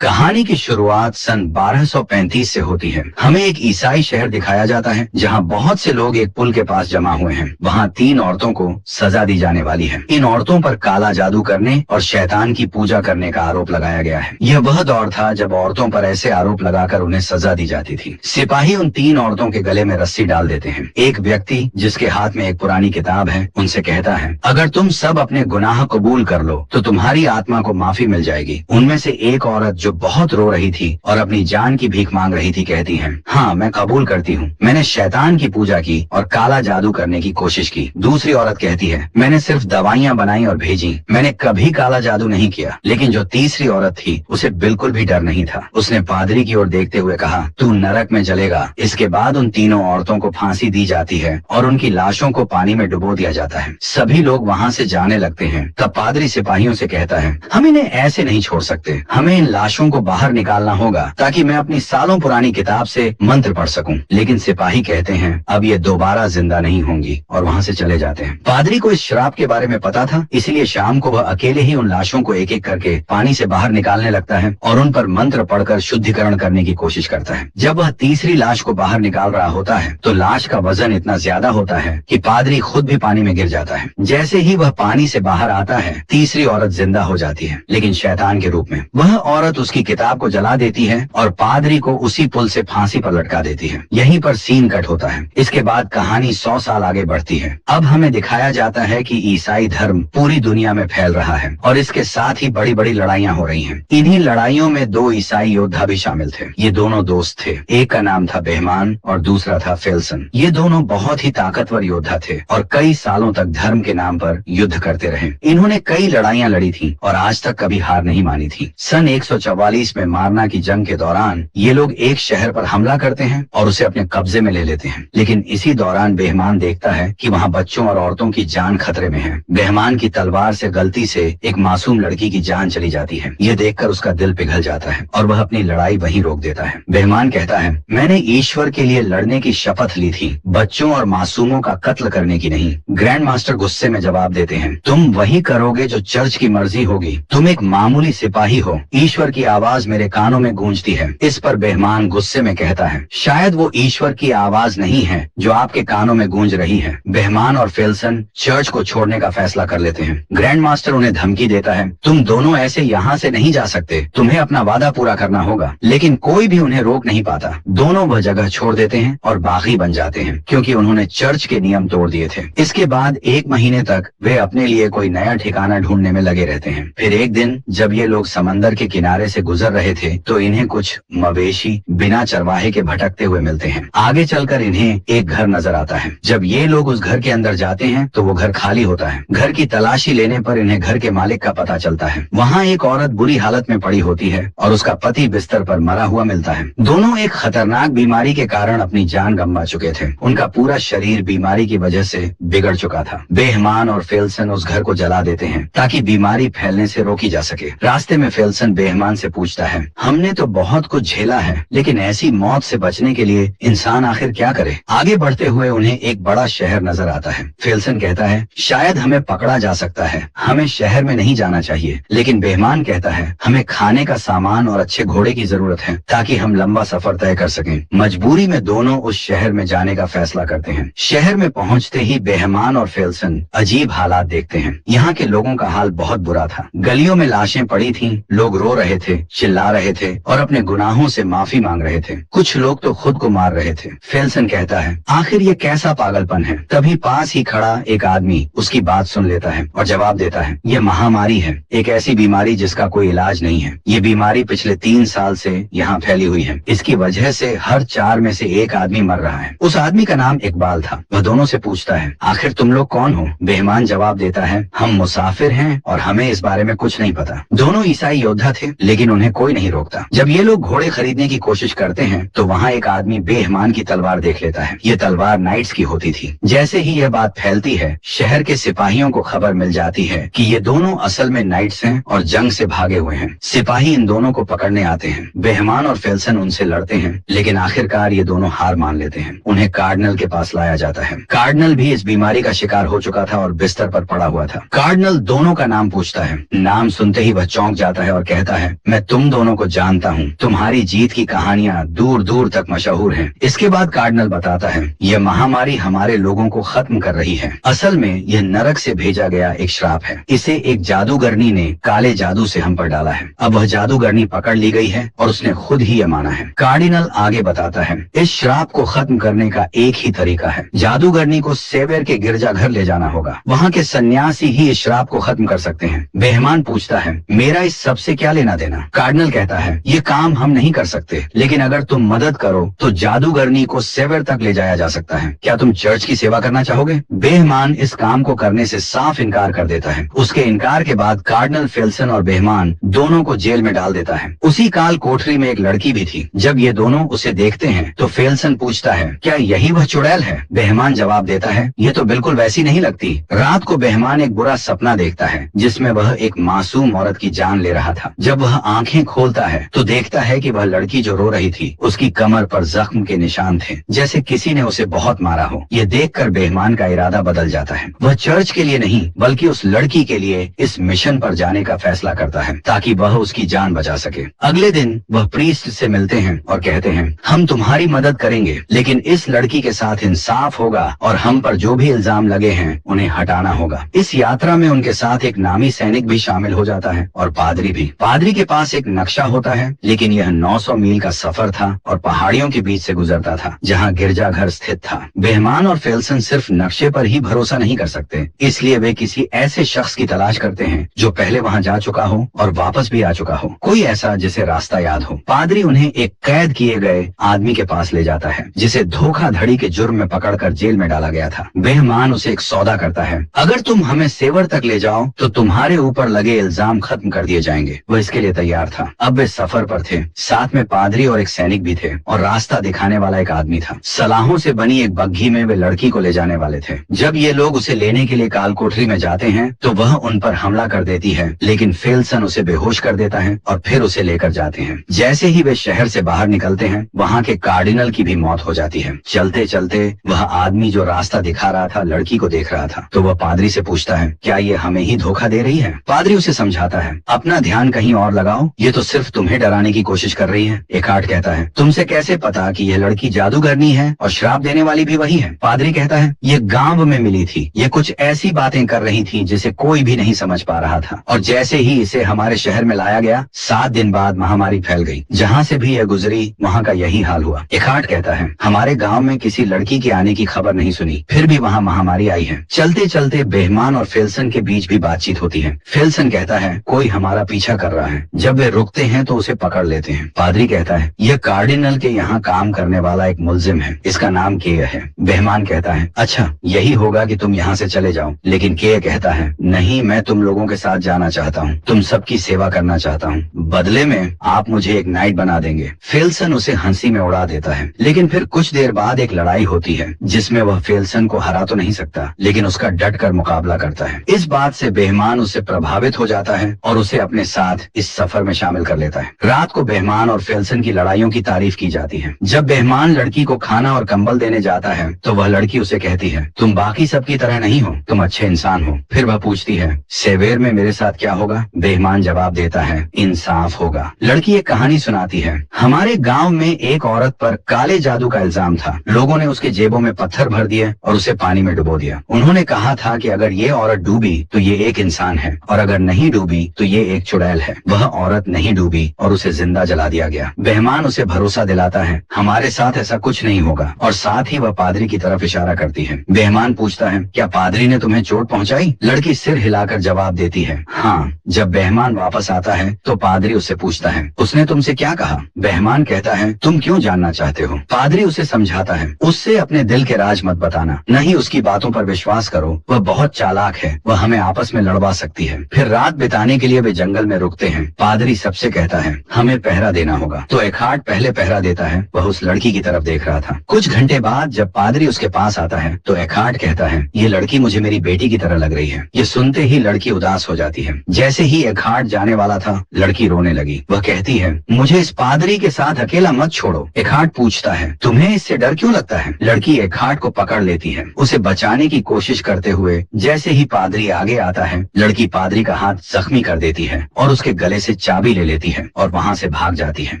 कहानी की शुरुआत सन 1235 से होती है। हमें एक ईसाई शहर दिखाया जाता है जहां बहुत से लोग एक पुल के पास जमा हुए हैं। वहां 3 औरतों को सजा दी जाने वाली है। इन औरतों पर काला जादू करने और शैतान की पूजा करने का आरोप लगाया गया है। यह वह दौर था जब औरतों पर ऐसे आरोप लगाकर उन्हें सजा दी जाती थी। सिपाही उन 3 औरतों के गले में रस्सी डाल देते हैं। एक व्यक्ति जिसके हाथ में एक पुरानी किताब है उनसे कहता है, अगर तुम सब अपने गुनाह कबूल कर लो तो तुम्हारी आत्मा को माफी मिल जाएगी। उनमें से एक औरत जो बहुत रो रही थी और अपनी जान की भीख मांग रही थी कहती है, हाँ मैं कबूल करती हूँ, मैंने शैतान की पूजा की और काला जादू करने की कोशिश की। दूसरी औरत कहती है, मैंने सिर्फ दवाइयाँ बनाई और भेजी, मैंने कभी काला जादू नहीं किया। लेकिन जो तीसरी औरत थी उसे बिल्कुल भी डर नहीं था। उसने पादरी की ओर देखते हुए कहा, तू नरक में जलेगा। इसके बाद उन तीनों औरतों को फांसी दी जाती है और उनकी लाशों को पानी में डुबो दिया जाता है। सभी लोग वहाँ से जाने लगते हैं। तब पादरी सिपाहियों से कहता है, हम इन्हें ऐसे नहीं छोड़ सकते, हमें इन लाशों को बाहर निकालना होगा ताकि मैं अपनी सालों पुरानी किताब से मंत्र पढ़ सकूं। लेकिन सिपाही कहते हैं, अब ये दोबारा जिंदा नहीं होंगी और वहाँ से चले जाते हैं। पादरी को इस श्राप के बारे में पता था, इसलिए शाम को वह अकेले ही उन लाशों को एक एक करके पानी से बाहर निकालने लगता है और उन पर मंत्र पढ़कर शुद्धिकरण करने की कोशिश करता है। जब वह तीसरी लाश को बाहर निकाल रहा होता है तो लाश का वजन इतना ज्यादा होता है कि पादरी खुद भी पानी में गिर जाता है। जैसे ही वह पानी से बाहर आता है तीसरी औरत जिंदा हो जाती है, लेकिन शैतान के रूप में। वह औरत उसकी किताब को जला देती है और पादरी को उसी पुल से फांसी पर लटका देती है। यहीं पर सीन कट होता है। इसके बाद कहानी 100 साल आगे बढ़ती है। अब हमें दिखाया जाता है कि ईसाई धर्म पूरी दुनिया में फैल रहा है और इसके साथ ही बड़ी बड़ी लड़ाइयाँ हो रही हैं। इन्हीं लड़ाइयों में 2 ईसाई योद्धा भी शामिल थे। ये दोनों दोस्त थे। एक का नाम था बेहमान और दूसरा था फेल्सन। ये दोनों बहुत ही ताकतवर योद्धा थे और कई सालों तक धर्म के नाम पर युद्ध करते रहे। इन्होंने कई लड़ाइयाँ लड़ी थी और आज तक कभी हार नहीं मानी थी। सन 144 में मारना की जंग के दौरान ये लोग एक शहर पर हमला करते हैं और उसे अपने कब्जे में ले लेते हैं। लेकिन इसी दौरान बेहमान देखता है कि वहाँ बच्चों और औरतों की जान खतरे में है। बेहमान की तलवार से गलती से एक मासूम लड़की की जान चली जाती है। ये देखकर उसका दिल पिघल जाता है और वह अपनी लड़ाई वहीं रोक देता है। बेहमान कहता है, मैंने ईश्वर के लिए लड़ने की शपथ ली थी, बच्चों और मासूमों का कत्ल करने की नहीं। ग्रैंड मास्टर गुस्से में जवाब देते हैं, तुम वही करोगे जो चर्च की मर्जी होगी। तुम एक मामूली सिपाही हो। ईश्वर की आवाज मेरे कानों में गूंजती है। इस पर बेहमान गुस्से में कहता है, शायद वो ईश्वर की आवाज नहीं है जो आपके कानों में गूंज रही है। बेहमान और फेल्सन चर्च को छोड़ने का फैसला कर लेते हैं। ग्रैंड मास्टर उन्हें धमकी देता है, तुम दोनों ऐसे यहाँ से नहीं जा सकते, तुम्हें अपना वादा पूरा करना होगा। लेकिन कोई भी उन्हें रोक नहीं पाता। दोनों वह जगह छोड़ देते हैं और बागी बन जाते हैं क्योंकि उन्होंने चर्च के नियम तोड़ दिए थे। इसके बाद 1 महीने तक वे अपने लिए कोई नया ठिकाना ढूंढने में लगे रहते हैं। फिर एक दिन जब ये लोग समंदर के किनारे से गुजर रहे थे तो इन्हें कुछ मवेशी बिना चरवाहे के भटकते हुए मिलते हैं। आगे चलकर इन्हें एक घर नजर आता है। जब ये लोग उस घर के अंदर जाते हैं तो वो घर खाली होता है। घर की तलाशी लेने पर इन्हें घर के मालिक का पता चलता है। वहाँ एक औरत बुरी हालत में पड़ी होती है और उसका पति बिस्तर पर मरा हुआ मिलता है। दोनों एक खतरनाक बीमारी के कारण अपनी जान गंवा चुके थे। उनका पूरा शरीर बीमारी की वजह से बिगड़ चुका था। बेहमान और फेल्सन उस घर को जला देते हैं ताकि बीमारी फैलने से रोकी जा सके। रास्ते में फेल्सन बेहमान से पूछता है, हमने तो बहुत कुछ झेला है, लेकिन ऐसी मौत से बचने के लिए इंसान आखिर क्या करे। आगे बढ़ते हुए उन्हें एक बड़ा शहर नजर आता है। फेल्सन कहता है, शायद हमें पकड़ा जा सकता है, हमें शहर में नहीं जाना चाहिए। लेकिन बेहमान कहता है, हमें खाने का सामान और अच्छे घोड़े की जरूरत है ताकि हम लंबा सफर तय कर सकें। मजबूरी में दोनों उस शहर में जाने का फैसला करते हैं। शहर में पहुंचते ही बेहमान और फेल्सन अजीब हालात देखते हैं। यहाँ के लोगों का हाल बहुत बुरा था। गलियों में लाशें पड़ी थीं, लोग रो रहे थे, चिल्ला रहे थे और अपने गुनाहों से माफी मांग रहे थे। कुछ लोग तो खुद को मार रहे थे। फेल्सन कहता है, आखिर ये कैसा पागलपन है। तभी पास ही खड़ा एक आदमी उसकी बात सुन लेता है और जवाब देता है, ये महामारी है, एक ऐसी बीमारी जिसका कोई इलाज नहीं है। ये बीमारी पिछले 3 साल से यहाँ फैली हुई है। इसकी वजह से हर 4 में से 1 आदमी मर रहा है। उस आदमी का नाम इकबाल था। वह दोनों से पूछता है, आखिर तुम लोग कौन हो। बेहमान जवाब देता है, हम मुसाफिर हैं और हमें इस बारे में कुछ नहीं पता। दोनों ईसाई योद्धा थे लेकिन उन्हें कोई नहीं रोकता। जब ये लोग घोड़े खरीदने की कोशिश करते हैं तो वहाँ एक आदमी बेहमान की तलवार देख लेता है। ये तलवार नाइट्स की होती थी। जैसे ही यह बात फैलती है शहर के सिपाहियों को खबर मिल जाती है कि ये दोनों असल में नाइट्स हैं और जंग से भागे हुए हैं। सिपाही इन दोनों को पकड़ने आते हैं। बेहमान और फेल्सन उनसे लड़ते हैं लेकिन आखिरकार ये दोनों हार मान लेते हैं। उन्हें कार्डिनल के पास लाया जाता है। कार्डिनल भी इस बीमारी का शिकार हो चुका था और बिस्तर पर पड़ा हुआ था। कार्डिनल दोनों का नाम पूछता है। नाम सुनते ही वह चौंक जाता है और कहता है, मैं तुम दोनों को जानता हूँ, तुम्हारी जीत की कहानियां दूर दूर तक मशहूर हैं। इसके बाद कार्डिनल बताता है, यह महामारी हमारे लोगों को खत्म कर रही है। असल में यह नरक से भेजा गया एक श्राप है। इसे एक जादूगरनी ने काले जादू से हम पर डाला है। अब वह जादूगरनी पकड़ ली गई है और उसने खुद ही यह माना है। कार्डिनल आगे बताता है, इस श्राप को खत्म करने का एक ही तरीका है, जादूगरनी को सेवेर के गिरजाघर ले जाना होगा। वहाँ के सन्यासी ही इस श्राप को खत्म कर सकते हैं। बेहमान पूछता है, मेरा इस सब से क्या लेना देना? कार्डिनल कहता है, ये काम हम नहीं कर सकते, लेकिन अगर तुम मदद करो तो जादूगरनी को सेवेर तक ले जाया जा सकता है। क्या तुम चर्च की सेवा करना चाहोगे? बेहमान इस काम को करने से साफ इनकार कर देता है। उसके इनकार के बाद कार्डिनल फेल्सन और बेहमान दोनों को जेल में डाल देता है। उसी काल कोठरी में एक लड़की भी थी। जब ये दोनों उसे देखते हैं तो फेल्सन पूछता है, क्या यही वह चुड़ैल है? बेहमान जवाब देता है, ये तो बिल्कुल वैसी नहीं लगती। रात को बेहमान एक बुरा सपना देखता है जिसमें वह एक मासूम औरत की जान ले रहा था। जब वह आंखें खोलता है तो देखता है कि वह लड़की जो रो रही थी उसकी कमर पर जख्म के निशान थे, जैसे किसी ने उसे बहुत मारा हो। ये देखकर बेहमान का इरादा बदल जाता है। वह चर्च के लिए नहीं बल्कि उस लड़की के लिए इस मिशन पर जाने का फैसला करता है ताकि वह उसकी जान बचा सके। अगले दिन वह प्रीस्ट से मिलते हैं और कहते हैं, हम तुम्हारी मदद करेंगे, लेकिन इस लड़की के साथ इंसाफ होगा और हम पर जो भी इल्जाम लगे हैं उन्हें हटाना होगा। इस यात्रा में उनके साथ एक नामी सैनिक भी शामिल हो जाता है और पादरी भी। पादरी के पास एक नक्शा होता है, लेकिन यह 900 मील का सफर था और पहाड़ियों के बीच से गुजरता था जहाँ गिरजाघर स्थित था। बेहमान और फेल्सन सिर्फ नक्शे पर ही भरोसा नहीं कर सकते, इसलिए वे किसी ऐसे शख्स की तलाश करते हैं जो पहले वहाँ जा चुका हो और वापस भी आ चुका हो, कोई ऐसा जिसे रास्ता याद हो। पादरी उन्हें एक कैद किए गए आदमी के पास ले जाता है जिसे धोखाधड़ी के जुर्म में पकड़कर जेल में डाला गया था। बेहमान उसे एक सौदा करता है, अगर तुम हमें सेवर तक ले जाओ तो तुम्हारे ऊपर लगे इल्जाम खत्म कर दिए जाएंगे। वह इसके लिए तैयार था। अब वे सफर पर थे, साथ में पादरी और एक सैनिक भी थे और रास्ता दिखाने वाला एक आदमी था। सलाहों से बनी एक बग्घी में वे लड़की को ले जाने वाले थे। जब ये लोग उसे लेने के लिए काल कोठरी में जाते हैं तो वह उन पर हमला कर देती है, लेकिन फेल्सन उसे बेहोश कर देता है और फिर उसे लेकर जाते हैं। जैसे ही वे शहर से बाहर निकलते हैं वहाँ के कार्डिनल की भी मौत हो जाती है। चलते चलते वह आदमी जो रास्ता दिखा रहा था लड़की को देख रहा था, तो वह पादरी से पूछता है, क्या ये हमें ही धोखा दे रही है? पादरी उसे समझाता है, अपना ध्यान कहीं और लगाओ, ये तो सिर्फ तुम्हें डराने की कोशिश कर रही है। एकार्ट कहता है, तुमसे कैसे पता कि यह लड़की जादूगरनी है और श्राप देने वाली भी वही है? पादरी कहता है, ये गांव में मिली थी, ये कुछ ऐसी बातें कर रही थी जिसे कोई भी नहीं समझ पा रहा था, और जैसे ही इसे हमारे शहर में लाया गया 7 दिन बाद महामारी फैल गई। जहाँ से भी यह गुजरी वहाँ का यही हाल हुआ। एकार्ट कहता है, हमारे गांव में किसी लड़की के आने की खबर नहीं सुनी, फिर भी वहाँ महामारी आई है। चलते चलते बेहमान और फेल्सन के बीच भी बातचीत होती है। फेल्सन कहता है, कोई हमारा पीछा कर रहा है। जब वे रुकते हैं तो उसे पकड़ लेते हैं। पादरी कहता है, यह कार्डिनल के यहाँ काम करने वाला एक मुल्जिम है, इसका नाम केय है। बेहमान कहता है, अच्छा यही होगा कि तुम यहाँ से चले जाओ। लेकिन केय कहता है, नहीं, मैं तुम लोगों के साथ जाना चाहता हूँ, तुम सबकी सेवा करना चाहता हूँ, बदले में आप मुझे एक नाइट बना देंगे। फेल्सन उसे हंसी में उड़ा देता है, लेकिन फिर कुछ देर बाद एक लड़ाई होती है जिसमें वह फेल्सन को हरा तो नहीं सकता, लेकिन उसका डट कर मुकाबला करता है। इस बात से बेहमान उससे प्रभावित हो जाता है और उसे अपने साथ इस सफर में शामिल कर लेता है। रात को बेहमान और फेल्सन की लड़ाइयों की तारीफ की जाती है। जब बेहमान लड़की को खाना और कंबल देने जाता है तो वह लड़की उसे कहती है, तुम बाकी सबकी तरह नहीं हो, तुम अच्छे इंसान हो। फिर वह पूछती है, सेवेर में मेरे साथ क्या होगा? बेहमान जवाब देता है, इंसाफ होगा। लड़की एक कहानी सुनाती है, हमारे गांव में एक औरत पर काले जादू का इल्जाम था। लोगों ने उसके जेबों में पत्थर भर दिए और उसे पानी में डुबो दिया। उन्होंने कहा था कि अगर ये औरत डूबी तो ये एक इंसान है, और अगर नहीं डूबी तो ये एक चुड़ैल है। वह औरत नहीं डूबी और उसे जिंदा जला दिया गया। बेहमान उसे भरोसा दिलाता है, हमारे साथ ऐसा कुछ नहीं होगा, और साथ ही वह पादरी की तरफ इशारा करती है। बेहमान पूछता है, क्या पादरी ने तुम्हें चोट पहुंचाई? लड़की सिर हिलाकर जवाब देती है, हाँ। जब बेहमान वापस आता है तो पादरी उससे पूछता है, उसने तुमसे क्या कहा? बेहमान कहता है, तुम क्यों जानना चाहते हो? पादरी उसे समझाता है, उससे अपने दिल के राज मत बताना, नहीं उसकी बातों पर विश्वास करो, वह बहुत चालाक है, वह हमें आपस में लड़वा सकती है। फिर रात बिताने के लिए वे जंगल में रुकते हैं। पादरी सबसे कहता है, हमें पहरा देना होगा, तो एकार्ट पहले पहरा देता है। वह उस लड़की की तरफ देख रहा था। कुछ घंटे बाद जब पादरी उसके पास आता है तो एकार्ट कहता है, ये लड़की मुझे मेरी बेटी की तरह लग रही है। ये सुनते ही लड़की उदास हो जाती है। जैसे ही एकार्ट जाने वाला था लड़की रोने लगी। वह कहती है, मुझे इस पादरी के साथ अकेला मत छोड़ो। एकार्ट पूछता है, तुम्हें इससे डर क्यों लगता है? लड़की एकार्ट को पकड़ लेती है, उसे बचाने की कोशिश करते हुए। जैसे ही पादरी आगे आता है लड़की पादरी का हाथ जख्मी कर देती है और उसके गले से चाबी ले लेती है और वहाँ से भाग जाती है।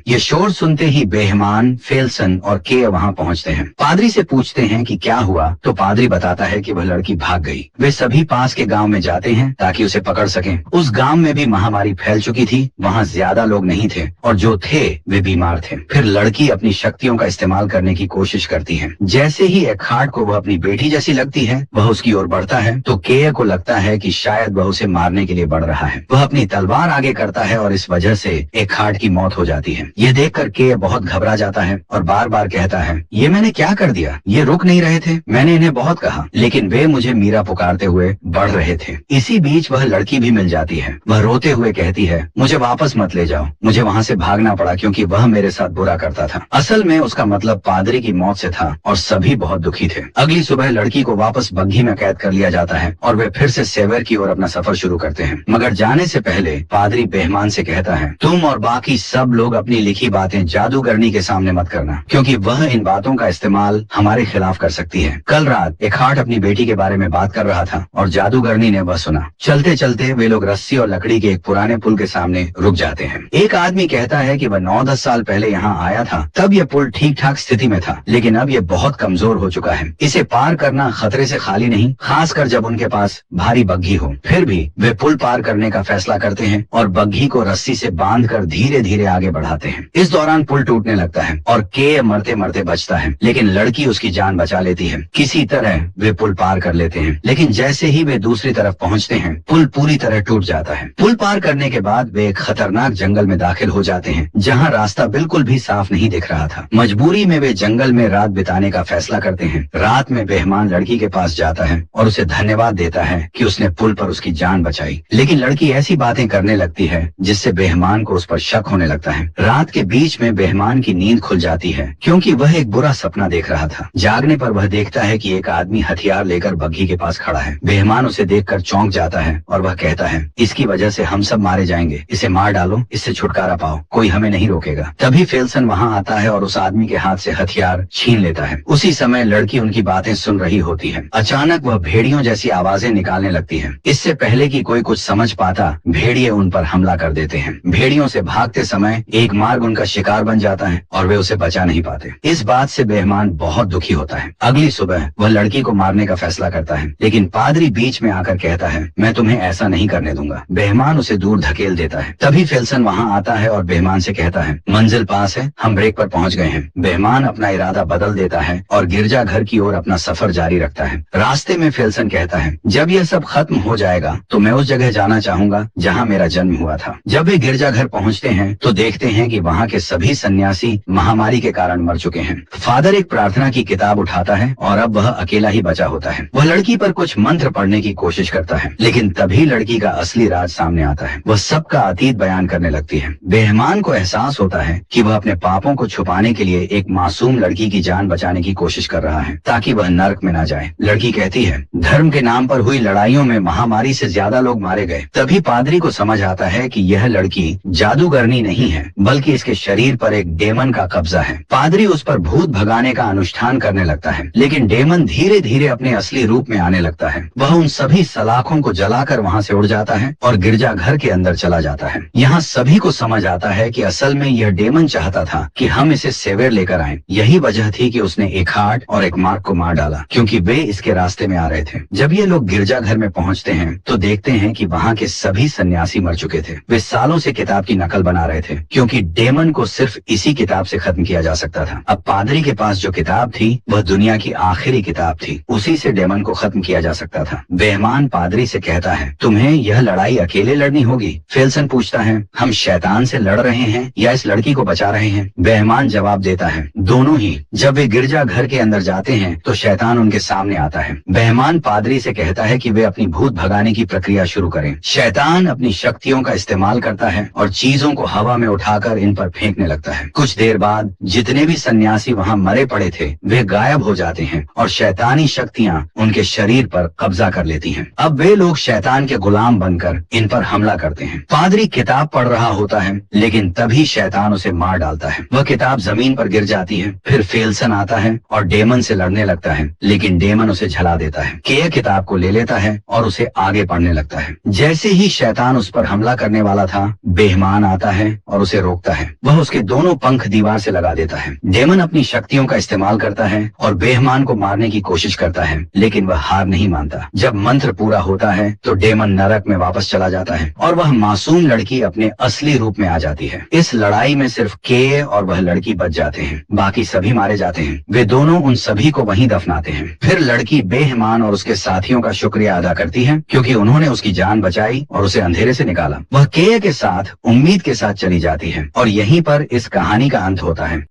ये शोर सुनते ही बेहमान, फेल्सन और के वहाँ पहुँचते हैं। पादरी से पूछते हैं कि क्या हुआ, तो पादरी बताता है कि वह लड़की भाग गई। वे सभी पास के गांव में जाते हैं ताकि उसे पकड़ सकें। उस गांव में भी महामारी फैल चुकी थी, वहाँ ज्यादा लोग नहीं थे और जो थे वे बीमार थे। फिर लड़की अपनी शक्तियों का इस्तेमाल करने की कोशिश करती है। जैसे ही एखार्ड को वह अपनी बेटी जैसी लगती है, वह उसकी ओर बढ़ता है तो केय को लगता है कि शायद वह उसे मारने के लिए बढ़ रहा है। वह अपनी तलवार आगे करता है और इस वजह से एखार्ड की मौत हो जाती है। यह देखकर केय बहुत घबरा जाता है और बार बार कहता है, ये मैंने क्या कर दिया, ये रुक नहीं रहे थे, मैंने इन्हें बहुत कहा लेकिन वे मुझे मीरा पुकारते हुए बढ़ रहे थे। इसी बीच वह लड़की भी मिल जाती है। वह रोते हुए कहती है, मुझे वापस मत ले जाओ, मुझे वहाँ से भागना पड़ा क्योंकि वह मेरे साथ बुरा करता था। असल में उसका मतलब पादरी की मौत से था और सभी बहुत दुखी थे। अगली सुबह लड़की को वापस बग्घी में कैद कर लिया जाता है और वे फिर से सेवर की ओर अपना सफर शुरू करते हैं। मगर जाने से पहले पादरी बेहमान से कहता है, तुम और बाकी सब लोग अपनी लिखी बातें जादूगरनी के सामने मत करना क्योंकि वह इन बातों का इस्तेमाल हमारे खिलाफ कर सकती है। कल रात एखार्ड अपनी बेटी के बारे में बात कर रहा था और जादूगरनी ने वह सुना। चलते चलते वे लोग रस्सी और लकड़ी के एक पुराने पुल के सामने रुक जाते हैं। एक आदमी कहता है कि वह 9-10 साल पहले यहाँ आया था, तब यह पुल ठीक ठाक स्थिति में था लेकिन अब यह बहुत कमजोर हो चुका है। इसे पार करना खतरे से खाली नहीं, खासकर जब उनके पास भारी बग्घी हो। फिर भी वे पुल पार करने का फैसला करते हैं और बग्घी को रस्सी से बांधकर धीरे धीरे आगे बढ़ाते हैं। इस दौरान पुल टूटने लगता है और के मरते मरते बचता है लेकिन लड़की उसकी जान बचा लेती है। किसी तरह वे पुल पार कर लेते हैं लेकिन जैसे ही वे दूसरी तरफ पहुँचते हैं पुल पूरी तरह टूट जाता है। पुल पार करने के बाद वे एक खतरनाक जंगल में दाखिल हो जाते हैं जहाँ रास्ता बिल्कुल भी साफ नहीं दिख रहा था। मजबूरी में वे जंगल में रात बिताने का फैसला करते हैं। रात में बेहमान लड़की के पास जाता है और उसे धन्यवाद देता है कि उसने पुल पर उसकी जान बचाई, लेकिन लड़की ऐसी बातें करने लगती है जिससे बेहमान को उस पर शक होने लगता है। रात के बीच में बेहमान की नींद खुल जाती है क्योंकि वह एक बुरा सपना देख रहा था। जागने पर वह देखता है कि एक आदमी हथियार लेकर बग्घी के पास खड़ा है। बेहमान उसे देखकर चौंक जाता है और वह कहता है, इसकी वजह से हम सब मारे जाएंगे, इसे मार डालो, इससे छुटकारा पाओ, कोई हमें नहीं रोकेगा। तभी फेल्सन वहाँ आता है और उस आदमी के हाथ से हथियार छीन लेता है। उसी समय लड़की उनकी बातें सुन रही होती है। अचानक वह भेड़ियों जैसी आवाजें निकालने लगती है। इससे पहले कि कोई कुछ समझ पाता, भेड़िए उन पर हमला कर देते हैं। भेड़ियों से भागते समय एक मार्ग उनका शिकार बन जाता है और वे उसे बचा नहीं पाते। इस बात से बेहमान बहुत दुखी होता है। अगली सुबह वह लड़की को मारने का फैसला करता है लेकिन पादरी बीच में आकर कहता है, मैं तुम्हें ऐसा नहीं करने दूंगा। बेहमान उसे दूर धकेल देता है। तभी फेल्सन वहाँ आता है और बेहमान से कहता है, मंजिल पास है, हम ब्रेक पर पहुँच गए हैं। बेहमान अपना इरादा बदल देता है और गिरजाघर की ओर अपना सफर जारी रखता है। रास्ते में फेल्सन कहता है, जब यह सब खत्म हो जाएगा तो मैं उस जगह जाना चाहूंगा जहाँ मेरा जन्म हुआ था। जब वे गिरजाघर पहुँचते हैं तो देखते हैं कि वहाँ के सभी सन्यासी महामारी के कारण मर चुके हैं। फादर एक प्रार्थना की किताब उठाता है और अब वह अकेला ही बचा होता है। वह लड़की पर कुछ मंत्र पढ़ने की कोशिश करता है लेकिन तभी लड़की का असली राज सामने आता है। वह सबका अतीत बयान करने लगती है। बेहमान को एहसास होता है कि वह अपने पापों को छुपाने के लिए एक मासूम लड़की की जान बचाने की कोशिश कर रहा है ताकि वह नर्क में ना जाए। लड़की कहती है, धर्म के नाम पर हुई लड़ाइयों में महामारी से ज्यादा लोग मारे गए। तभी पादरी को समझ आता है कि यह लड़की जादूगरनी नहीं है बल्कि इसके शरीर पर एक डेमन का कब्जा है। पादरी उस पर भूत भगाने का अनुष्ठान करने लगता है लेकिन डेमन धीरे धीरे अपने असली रूप में आने लगता है। वह उन सभी सलाखों को जलाकर वहाँ से उड़ जाता है और गिरजाघर के अंदर चला जाता है। यहाँ सभी को समझ आता है कि असल में यह डेमन चाहता था कि हम इसे सेवेर लेकर आएं। यही वजह थी कि उसने एखार्ड और एक मार्क को मार डाला क्योंकि वे इसके रास्ते में आ रहे थे। जब ये लोग गिरजाघर में पहुँचते हैं तो देखते हैं कि वहाँ के सभी सन्यासी मर चुके थे। वे सालों से किताब की नकल बना रहे थे क्योंकि डेमन को सिर्फ इसी किताब से खत्म किया जा सकता था। अब पादरी के पास जो किताब थी वह दुनिया की आखिरी किताब थी, उसी से डेमन को खत्म किया जा सकता था। बेहमान पादरी से कहता है, तुम्हें यह लड़ाई अकेले लड़नी होगी। फेल्सन पूछता है, हम शैतान से लड़ रहे हैं या इस लड़की को बचा रहे हैं? बेहमान जवाब देता है, दोनों ही। जब वे गिरजा घर के अंदर जाते हैं तो शैतान उनके सामने आता है। बेहमान पादरी से कहता है कि वे अपनी भूत भगाने की प्रक्रिया शुरू करें। शैतान अपनी शक्तियों का इस्तेमाल करता है और चीजों को हवा में उठाकर इन पर फेंकने लगता है। कुछ देर बाद जितने भी सन्यासी वहाँ मरे पड़े थे वे गायब हो जाते हैं और शैतानी शक्तियाँ उनके शरीर पर कब्जा कर लेती हैं। अब वे लोग शैतान के गुलाम बनकर इन पर हमला करते हैं। पादरी किताब पढ़ रहा होता है लेकिन तभी शैतान उसे मार डालता है। वह किताब जमीन पर गिर जाती है। फिर फेल्सन आता है और डेमन से लड़ने लगता है लेकिन डेमन उसे झला देता है। केय किताब को ले लेता है और उसे आगे पढ़ने लगता है। जैसे ही शैतान उस पर हमला करने वाला था, बेईमान आता है और उसे रोकता है। वह उसके दोनों पंख दीवार से लगा देता है। डेमन अपनी शक्तियों का इस्तेमाल करता है और बेईमान को मारने की कोशिश करता है, लेकिन वह हार नहीं मानता। जब मंत्र पूरा होता है तो डेमन नरक में वापस चला जाता है और वह मासूम लड़की अपने असली रूप में आ जाती है। इस लड़ाई में सिर्फ के और वह लड़की बच जाते हैं, बाकी सभी मारे जाते हैं। वे दोनों उन सभी को वहीं दफनाते हैं। फिर लड़की बेईमान और उसके साथियों का शुक्रिया अदा करती है, क्योंकि उन्होंने उसकी जान बचाई और उसे अंधेरे से निकाला। वह के साथ उम्मीद के साथ चली जाती है और यहीं पर इस कहानी का अंत होता है।